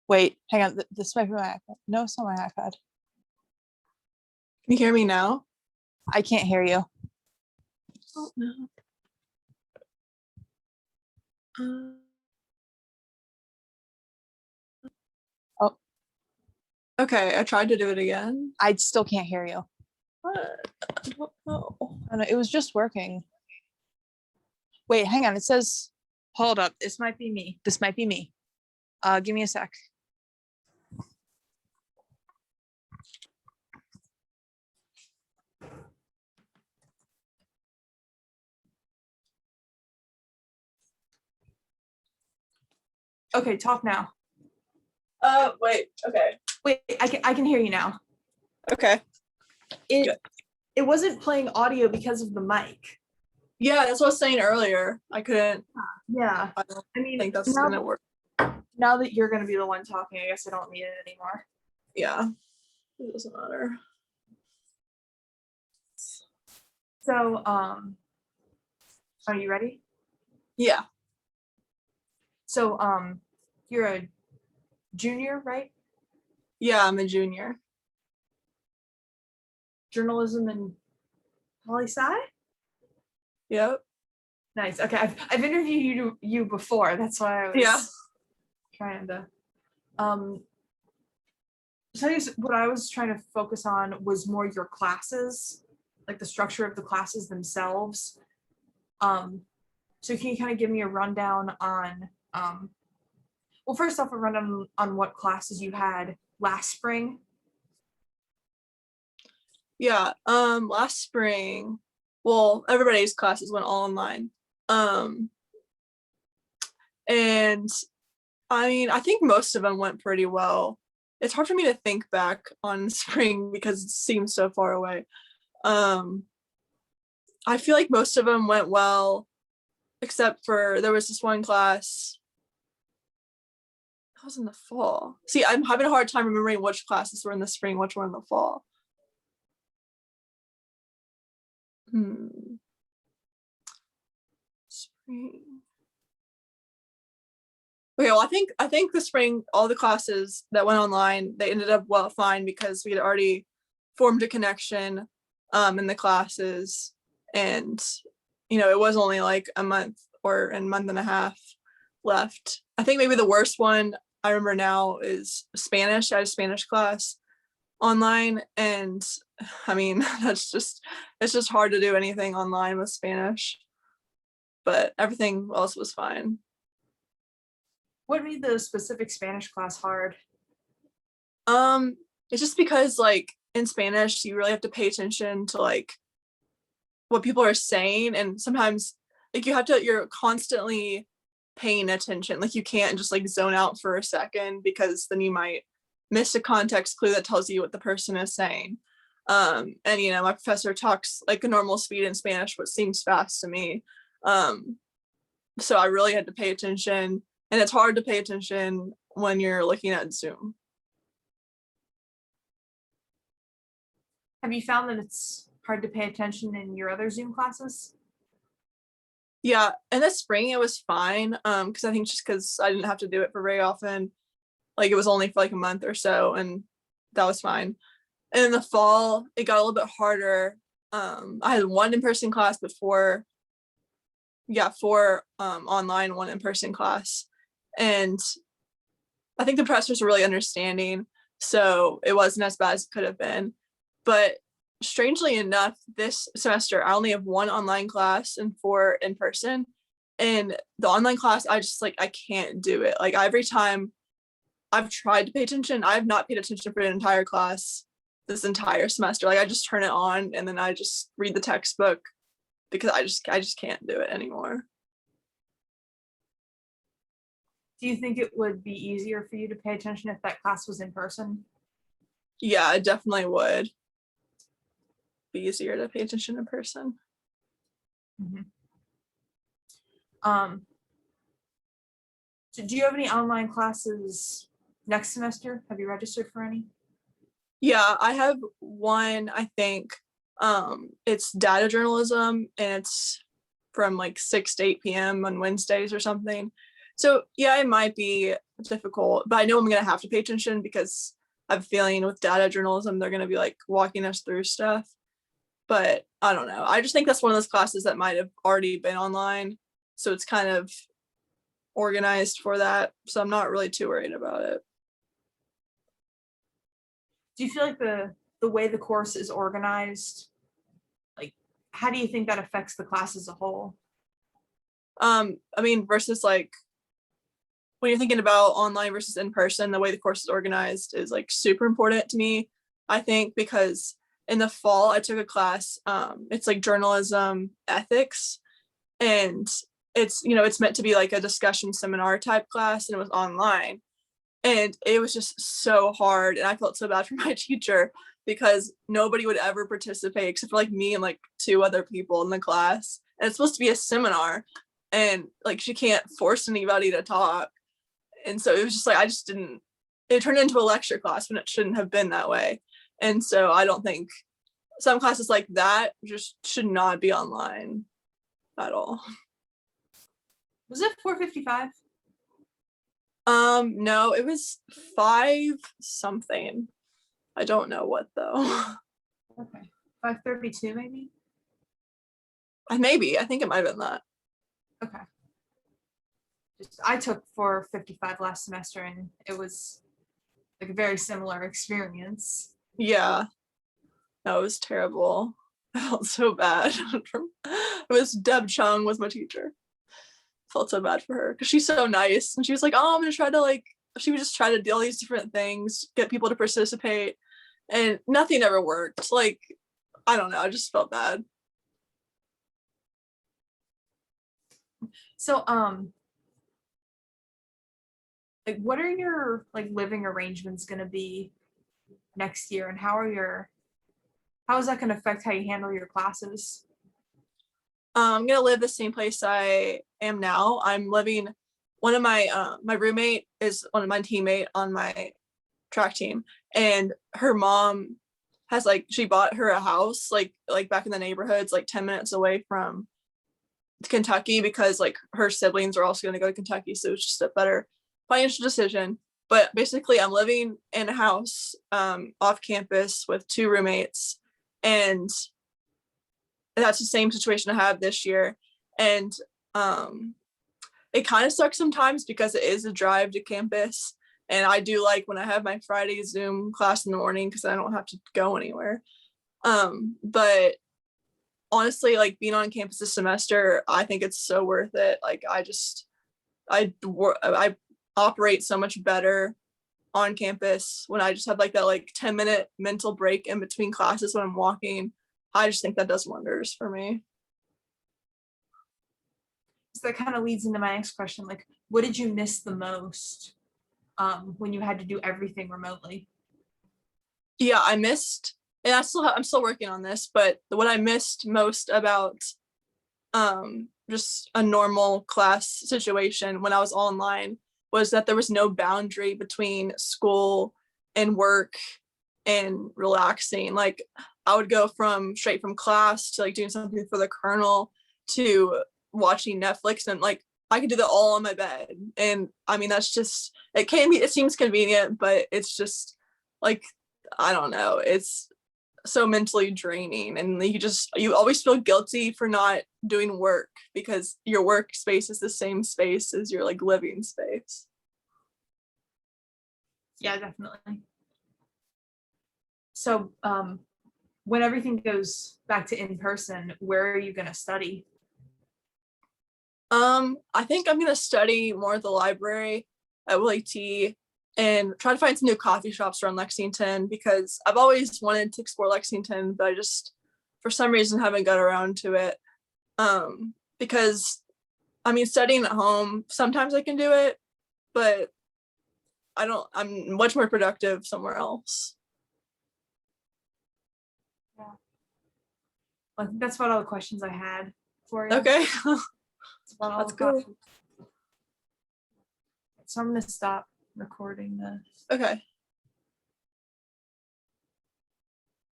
Wait, hang on. This might be my iPad. No, it's not my iPad. Can you hear me now? I can't hear you. Oh, no. Oh, Okay, I tried to do it again. I still can't hear you. What? I don't know. I don't know, it was just working. Wait, hang on. It says, hold up. This might be me. This might be me. Give me a sec. Okay, talk now. Wait, okay. Wait, I can hear you now. Okay. It wasn't playing audio because of the mic. Yeah, that's what I was saying earlier. I couldn't. Yeah. I don't I think that's gonna work. Now that you're gonna be the one talking, I guess I don't need it anymore. Yeah, it doesn't matter. So, are you ready? Yeah. So, you're a junior, right? Yeah, I'm a junior. Journalism and poli-sci? Yep. Nice. Okay, I've interviewed you before. That's why I was trying to. So what I was trying to focus on was more your classes, like the structure of the classes themselves. So can you kind of give me a rundown on, well, first off, a rundown on what classes you had last spring? Yeah. Last spring, well, everybody's classes went all online. And I mean, I think most of them went pretty well. It's hard for me to think back on spring because it seems so far away. I feel like most of them went well, except for there was this one class that was in the fall. See, I'm having a hard time remembering which classes were in the spring, which were in the fall. Spring. Okay, well, I think the spring, all the classes that went online, they ended up well fine because we had already formed a connection in the classes, and it was only like a month or a month and a half left. I think maybe the worst one I remember now is Spanish. I had a Spanish class online, and I mean it's just hard to do anything online with Spanish, but everything else was fine. What made the specific Spanish class hard? It's just because like in Spanish you really have to pay attention to like what people are saying, and sometimes like you're constantly paying attention. Like you can't just like zone out for a second because then you might miss a context clue that tells you what the person is saying. And my professor talks like a normal speed in Spanish, what seems fast to me. So I really had to pay attention, and it's hard to pay attention when you're looking at Zoom. Have you found that it's hard to pay attention in your other Zoom classes? Yeah, in the spring it was fine, because I think just because I didn't have to do it for very often, like it was only for like a month or so, and that was fine. And in the fall it got a little bit harder. I had one in-person class before, four online, one in-person class, and I think the professors were really understanding, so it wasn't as bad as it could have been. But strangely enough, this semester I only have one online class and four in person. And the online class, I can't do it. Like every time I've tried to pay attention, I've not paid attention for an entire class this entire semester. Like I just turn it on and then I just read the textbook because I just can't do it anymore. Do you think it would be easier for you to pay attention if that class was in person? Yeah, it definitely would be easier to pay attention in person. Mm-hmm. So do you have any online classes next semester? Have you registered for any? Yeah, I have one, I think. It's data journalism, and it's from like 6 to 8 p.m. on Wednesdays or something. So yeah, it might be difficult, but I know I'm gonna have to pay attention because I have a feeling with data journalism, they're gonna be like walking us through stuff. But I don't know. I just think that's one of those classes that might have already been online. So it's kind of organized for that. So I'm not really too worried about it. Do you feel like the way the course is organized, like how do you think that affects the class as a whole? I mean, versus like when you're thinking about online versus in person, the way the course is organized is like super important to me, I think, because in the fall I took a class, it's like journalism ethics, and it's, you know, it's meant to be like a discussion seminar type class, and it was online, and it was just so hard, and I felt so bad for my teacher because nobody would ever participate except for like me and like two other people in the class, and it's supposed to be a seminar, and like she can't force anybody to talk, and so it was just like I just didn't, it turned into a lecture class when it shouldn't have been that way. And so I don't think, some classes like that just should not be online at all. Was it 4:55? No, it was 5 something. I don't know what though. Okay. 5:32 maybe? Maybe, I think it might have been that. Okay. Just I took 4:55 last semester and it was like a very similar experience. Yeah, that was terrible. I felt so bad. It was Deb Chung was my teacher. Felt so bad for her because she's so nice, and she was like, oh, I'm gonna try to like, she would just try to do all these different things, get people to participate, and nothing ever worked. Like, I don't know, I just felt bad. So like what are your like living arrangements going to be next year, and how is that going to affect how you handle your classes? I'm gonna live the same place I am now. I'm living, one of my my roommate is one of my teammate on my track team, and her mom has like, she bought her a house like back in the neighborhoods like 10 minutes away from Kentucky because like her siblings are also going to go to Kentucky, so it's just a better financial decision. But basically I'm living in a house off campus with 2 roommates, and that's the same situation I had this year. And um it kind of sucks sometimes because it is a drive to campus, and I do like when I have my Friday Zoom class in the morning because I don't have to go anywhere. But honestly, like being on campus this semester, I think it's so worth it. Like I operate so much better on campus when I just have like that like 10-minute mental break in between classes when I'm walking. I just think that does wonders for me. So that kind of leads into my next question. Like, what did you miss the most when you had to do everything remotely? Yeah, I missed, and I'm still working on this, but what I missed most about just a normal class situation when I was online was that there was no boundary between school and work and relaxing. Like I would go from straight from class to like doing something for the kernel to watching Netflix, and like I could do that all on my bed. And I mean, that's just, it can be, it seems convenient, but it's just like, I don't know, it's so mentally draining, and you always feel guilty for not doing work because your workspace is the same space as your like living space. Yeah, definitely. So when everything goes back to in person, where are you going to study? I think I'm gonna study more at the library at Willie T and try to find some new coffee shops around Lexington because I've always wanted to explore Lexington, but I just for some reason haven't got around to it. Because I mean, studying at home, sometimes I can do it, but I'm much more productive somewhere else. Yeah. Well, I think that's about all the questions I had for you. Okay. That's about all That's the cool. questions. So I'm going to stop recording this. Okay.